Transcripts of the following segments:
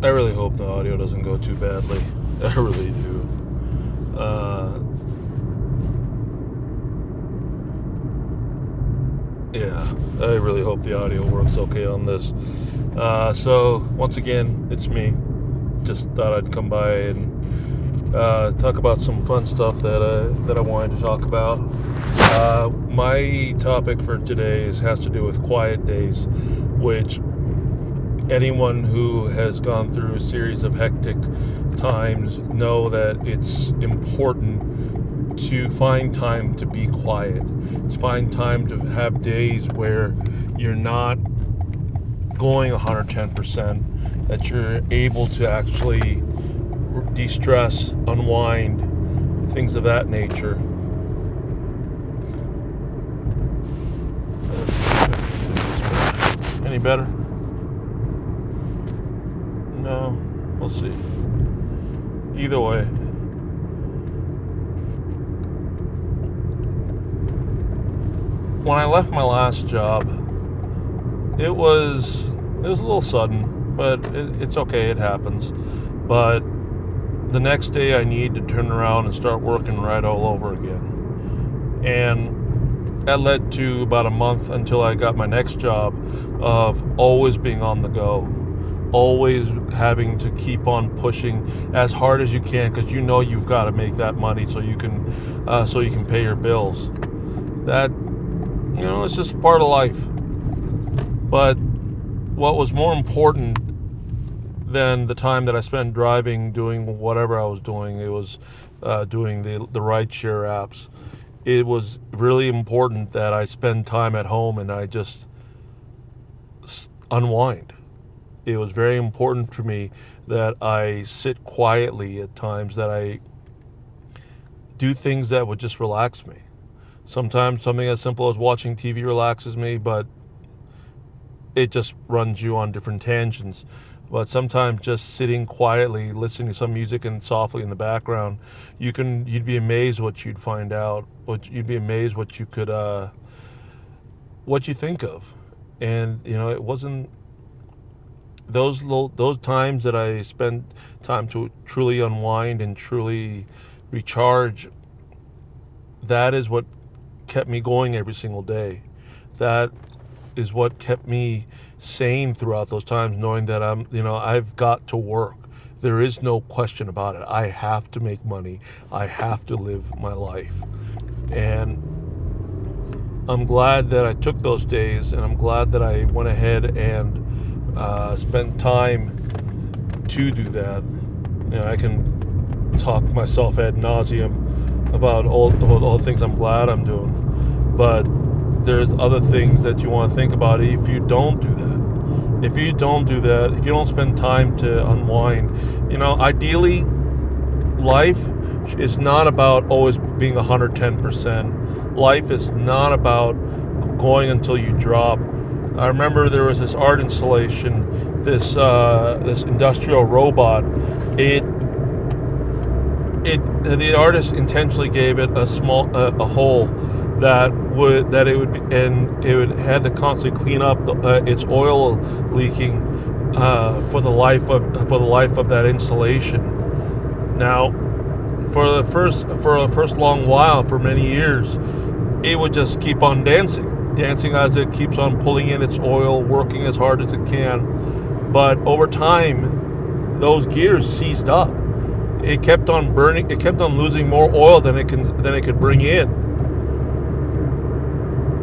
I really hope the audio doesn't go too badly. I really do. Yeah, I really hope the audio works okay on this. So once again, it's me. Just thought I'd come by and talk about some fun stuff that I wanted to talk about. My topic for today has to do with quiet days, which anyone who has gone through a series of hectic times know that it's important to find time to be quiet, to find time to have days where you're not going 110%, that you're able to actually de-stress, unwind, things of that nature. Any better? No, we'll see. Either way, when I left my last job, it was a little sudden, but it's okay. It happens. But the next day, I need to turn around and start working right all over again, and that led to about a month until I got my next job of always being on the go, always having to keep on pushing as hard as you can, because you know you've got to make that money so you can pay your bills. That, it's just part of life. But what was more important than the time that I spent driving, doing whatever I was doing, it was doing the rideshare apps. It was really important that I spend time at home and I just unwind. It was very important for me that I sit quietly at times, that I do things that would just relax me. Sometimes something as simple as watching TV relaxes me, but it just runs you on different tangents. But sometimes just sitting quietly, listening to some music and softly in the background, you'd be amazed what you'd find out. You'd be amazed what you could, what you think of. And it wasn't those times that I spent time to truly unwind and truly recharge. That is what kept me going every single day. That is what kept me sane throughout those times, knowing that I've got to work. There is no question about it. I have to make money. I have to live my life. And I'm glad that I took those days, and I'm glad that I went ahead and spent time to do that. I can talk myself ad nauseum about all the things I'm glad I'm doing, but there's other things that you want to think about if you don't do that. If you don't spend time to unwind, ideally, life is not about always being 110%. Life is not about going until you drop. I remember there was this art installation, this industrial robot. The artist intentionally gave it a hole that it would had to constantly clean up its oil leaking for the life of that installation. Now, for the first long while, for many years, it would just keep on dancing as it keeps on pulling in its oil, working as hard as it can. But over time, those gears seized up. It kept on burning. It kept on losing more oil than it could bring in.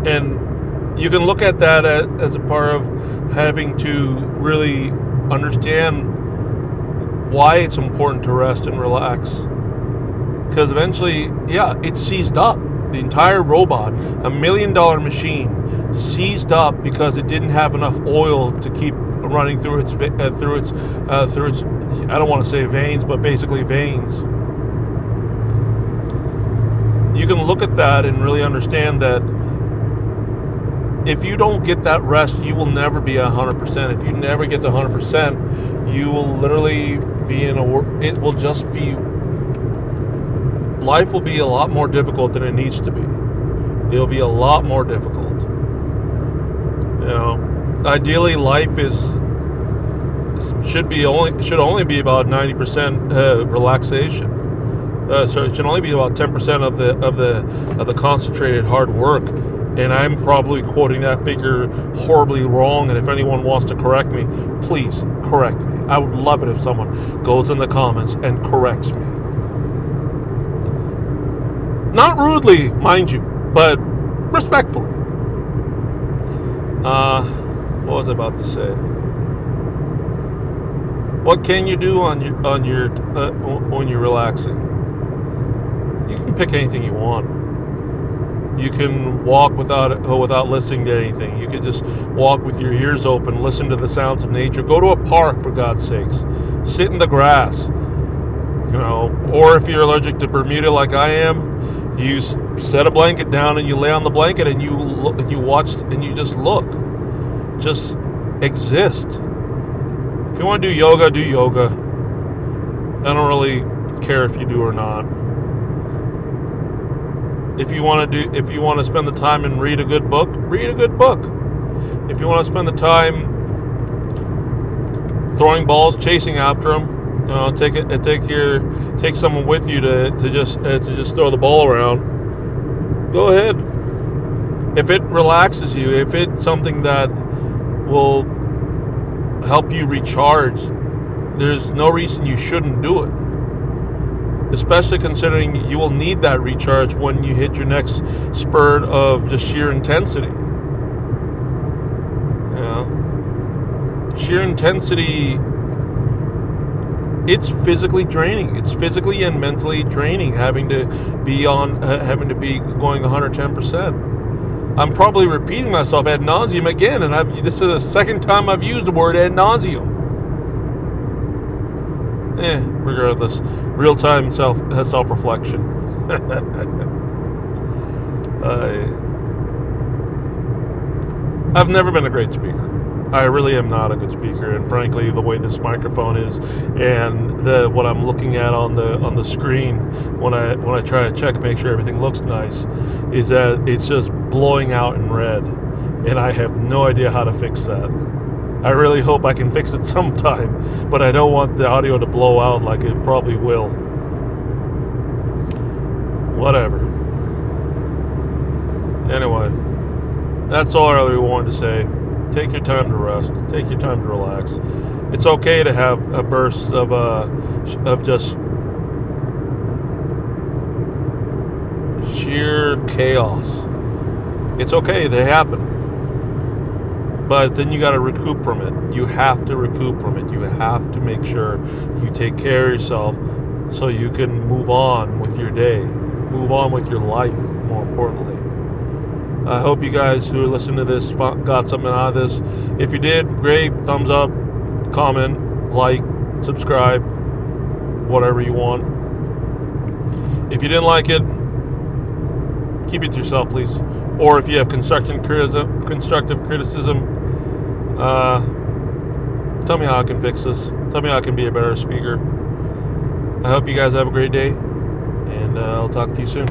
And you can look at that as a part of having to really understand why it's important to rest and relax. Because eventually, it seized up. The entire robot, $1 million machine, seized up because it didn't have enough oil to keep running through its I don't want to say veins, but basically veins. You can look at that and really understand that if you don't get that rest, you will never be 100%. If you never get to 100%, you will literally be life will be a lot more difficult than it needs to be. It'll be a lot more difficult. Ideally, life is should only be about 90% relaxation. So it should only be about 10% of the concentrated hard work. And I'm probably quoting that figure horribly wrong. And if anyone wants to correct me, please correct me. I would love it if someone goes in the comments and corrects me. Not rudely, mind you, but respectfully. What was I about to say? What can you do when you're relaxing? You can pick anything you want. You can walk without listening to anything. You can just walk with your ears open, listen to the sounds of nature. Go to a park, for God's sakes. Sit in the grass. Or if you're allergic to Bermuda like I am, you set a blanket down and you lay on the blanket and you look and you watch and you just look. Just exist. If you want to do yoga, do yoga. I don't really care if you do or not. If you want to spend the time and read a good book, read a good book. If you want to spend the time throwing balls, chasing after them, take someone with you to just throw the ball around. Go ahead. If it relaxes you, if it's something that will help you recharge, there's no reason you shouldn't do it. Especially considering you will need that recharge when you hit your next spurt of just sheer intensity. Sheer intensity, it's physically draining. It's physically and mentally draining having to be going 110%. I'm probably repeating myself ad nauseum again, and this is the second time I've used the word ad nauseum. Regardless, real-time self-reflection. I've never been a great speaker. I really am not a good speaker, and frankly, the way this microphone is, and what I'm looking at on the screen when I try to check, make sure everything looks nice, is that it's just blowing out in red, and I have no idea how to fix that. I really hope I can fix it sometime, but I don't want the audio to blow out like it probably will. Whatever. Anyway, that's all I really wanted to say. Take your time to rest. Take your time to relax. It's okay to have a burst of just sheer chaos. It's okay. They happen. But then you got to recoup from it. You have to recoup from it. You have to make sure you take care of yourself so you can move on with your day, move on with your life, more importantly. I hope you guys who are listening to this got something out of this. If you did, great. Thumbs up, comment, like, subscribe, whatever you want. If you didn't like it, keep it to yourself, please. Or if you have constructive criticism, tell me how I can fix this. Tell me how I can be a better speaker. I hope you guys have a great day, and I'll talk to you soon.